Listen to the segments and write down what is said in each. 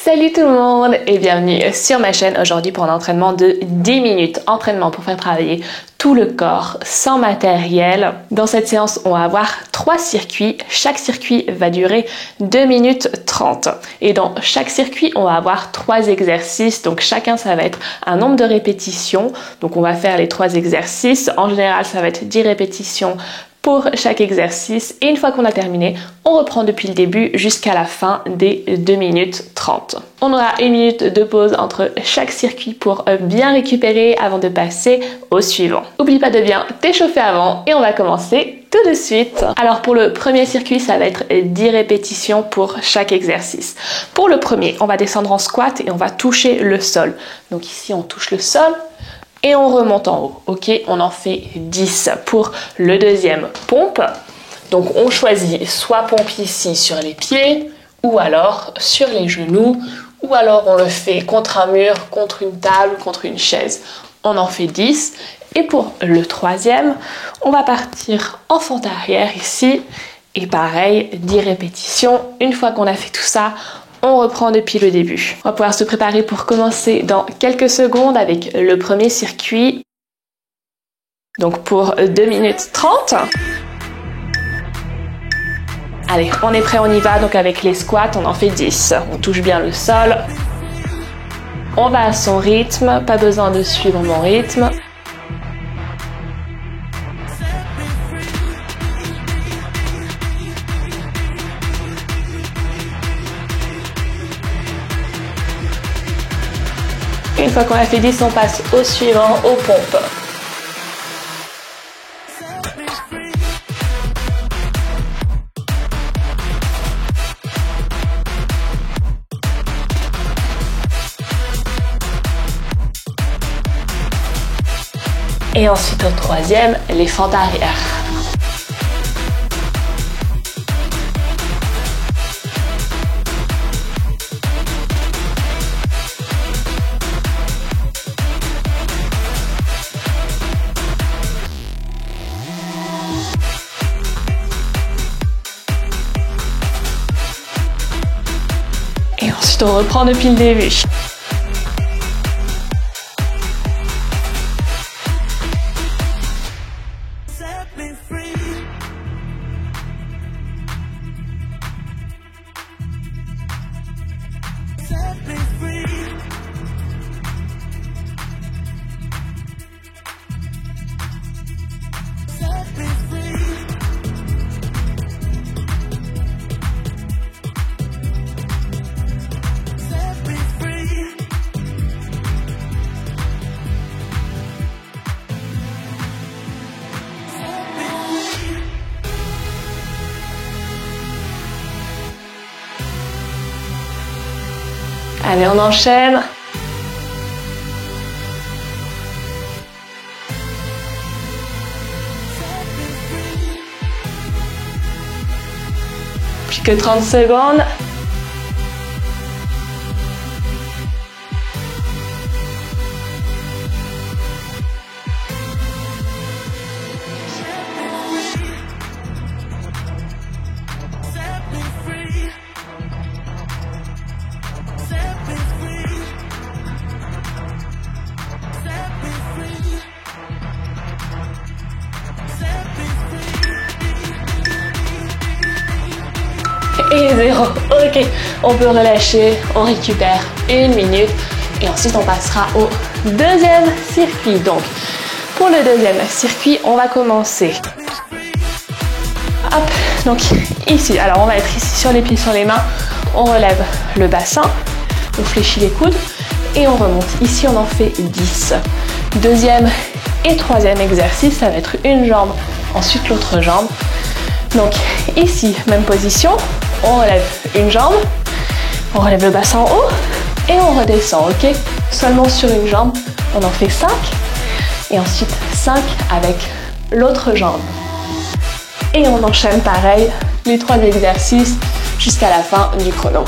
Salut tout le monde et bienvenue sur ma chaîne aujourd'hui pour un entraînement de 10 minutes. Entraînement pour faire travailler tout le corps sans matériel. Dans cette séance, on va avoir 3 circuits. Chaque circuit va durer 2 minutes 30. Et dans chaque circuit, on va avoir 3 exercices. Donc chacun, ça va être un nombre de répétitions. Donc on va faire les 3 exercices. En général, ça va être 10 répétitions pour chaque exercice et une fois qu'on a terminé, on reprend depuis le début jusqu'à la fin des 2 minutes 30. On aura 1 minute de pause entre chaque circuit pour bien récupérer avant de passer au suivant. N'oublie pas de bien t'échauffer avant et on va commencer tout de suite. Alors pour le premier circuit, ça va être 10 répétitions pour chaque exercice. Pour le premier, on va descendre en squat et on va toucher le sol. Donc ici, on touche le sol. Et on remonte en haut, ok? On en fait 10 pour le deuxième pompe. Donc on choisit soit pompe ici sur les pieds, ou alors sur les genoux, ou alors on le fait contre un mur, contre une table, contre une chaise. On en fait 10. Et pour le troisième, on va partir en fente arrière ici. Et pareil, 10 répétitions. Une fois qu'on a fait tout ça, on reprend depuis le début. On va pouvoir se préparer pour commencer dans quelques secondes avec le premier circuit. Donc pour 2 minutes 30. Allez, on est prêt, on y va. Donc avec les squats, on en fait 10. On touche bien le sol. On va à son rythme, pas besoin de suivre mon rythme. Une fois qu'on a fait 10, on passe au suivant, aux pompes. Et ensuite au troisième, les fentes arrière. Et ensuite, on reprend depuis le début. Allez, on enchaîne. Plus que 30 secondes. Et 0. Ok, on peut relâcher, on récupère 1 minute et ensuite on passera au deuxième circuit. Donc, pour le deuxième circuit, on va commencer. Hop, donc ici, alors on va être ici sur les pieds, sur les mains, on relève le bassin, on fléchit les coudes et on remonte. Ici, on en fait 10. Deuxième et troisième exercice, ça va être une jambe, ensuite l'autre jambe. Donc ici, même position. On relève une jambe, on relève le bassin en haut et on redescend, ok? Seulement sur une jambe, on en fait 5 et ensuite 5 avec l'autre jambe. Et on enchaîne pareil, les 3 exercices jusqu'à la fin du chrono.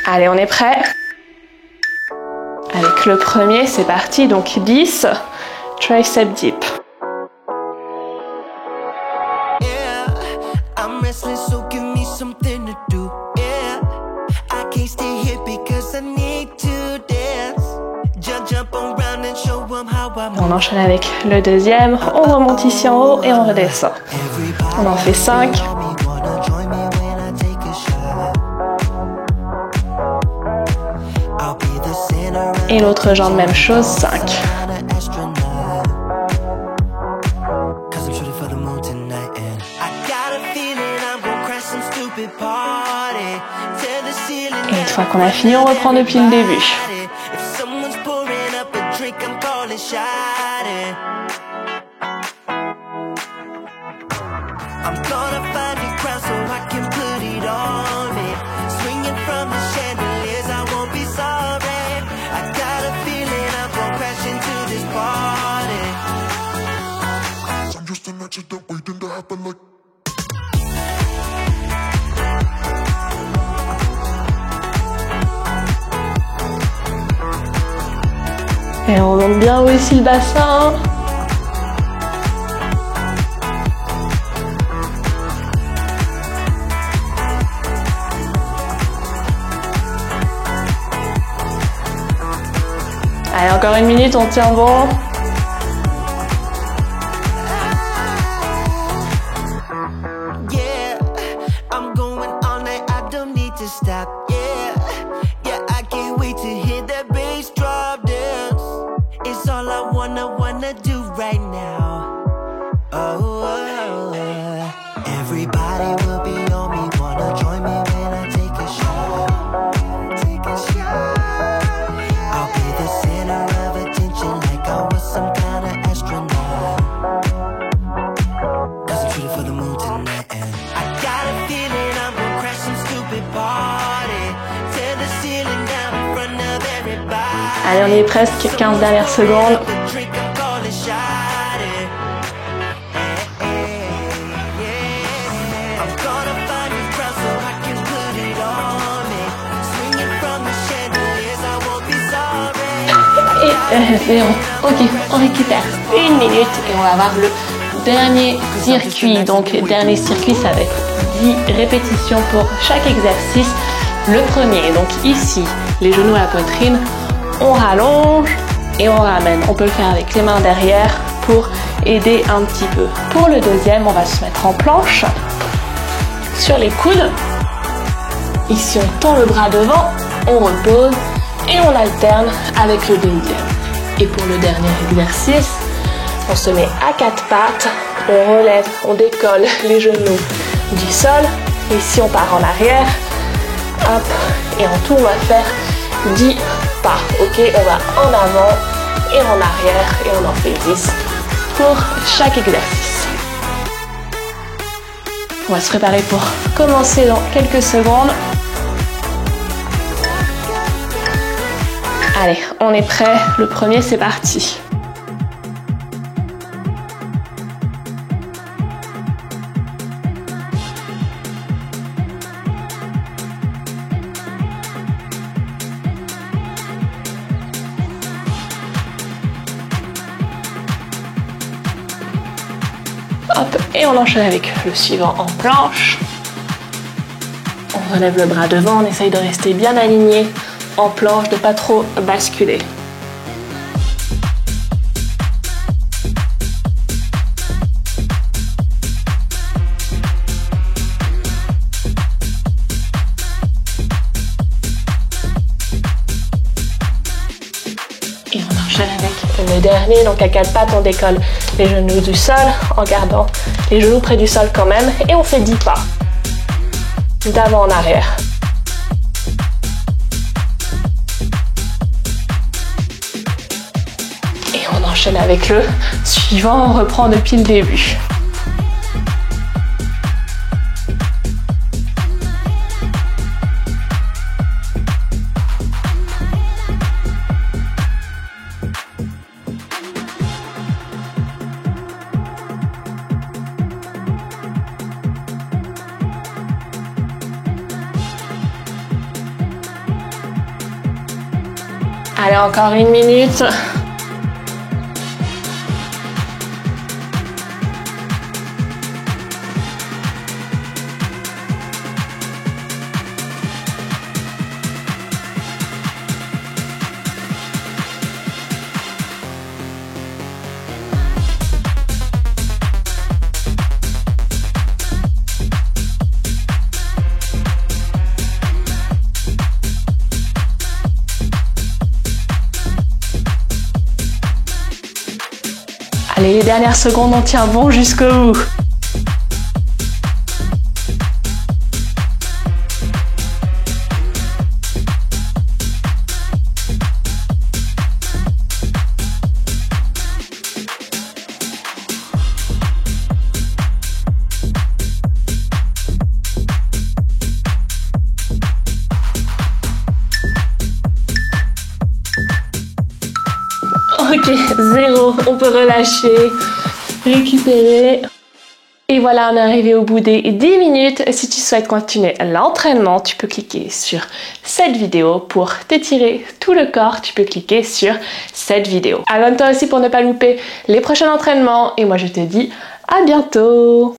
Allez, on est prêt? Avec le premier, c'est parti, donc 10. tricep dip. On enchaîne avec le deuxième, on remonte ici en haut et on redescend. On en fait 5. Et l'autre jambe, même chose, 5. Et une fois qu'on a fini, on reprend depuis le début. Et on remonte bien aussi le bassin. Allez, encore une minute, on tient bon. Allez, on est presque 15 dernières secondes. Et on récupère une minute et on va voir le dernier circuit. Donc, dernier circuit, ça va être 10 répétitions pour chaque exercice. Le premier, donc ici, les genoux à la poitrine, on rallonge et on ramène. On peut le faire avec les mains derrière pour aider un petit peu. Pour le deuxième, on va se mettre en planche sur les coudes. Ici, on tend le bras devant, on repose et on alterne avec le deuxième. Et pour le dernier exercice, on se met à quatre pattes, on relève, on décolle les genoux du sol. Ici, on part en arrière. Hop, et en tout, on va faire 10 pas. Ok, on va en avant et en arrière et on en fait 10 pour chaque exercice. On va se préparer pour commencer dans quelques secondes. Allez, on est prêt. Le premier, c'est parti. Hop, et on enchaîne avec le suivant en planche. On relève le bras devant, on essaye de rester bien aligné en planche, de pas trop basculer. Et on enchaîne avec le dernier, donc à quatre pattes, on décolle les genoux du sol en gardant les genoux près du sol quand même et on fait 10 pas d'avant en arrière. Et on enchaîne avec le suivant, on reprend depuis le début. Allez, encore une minute. Allez, les dernières secondes, on tient bon jusqu'au bout. Ok, 0, on peut relâcher, récupérer. Et voilà, on est arrivé au bout des 10 minutes. Si tu souhaites continuer l'entraînement, tu peux cliquer sur cette vidéo. Pour t'étirer tout le corps, tu peux cliquer sur cette vidéo. Abonne-toi aussi pour ne pas louper les prochains entraînements. Et moi, je te dis à bientôt.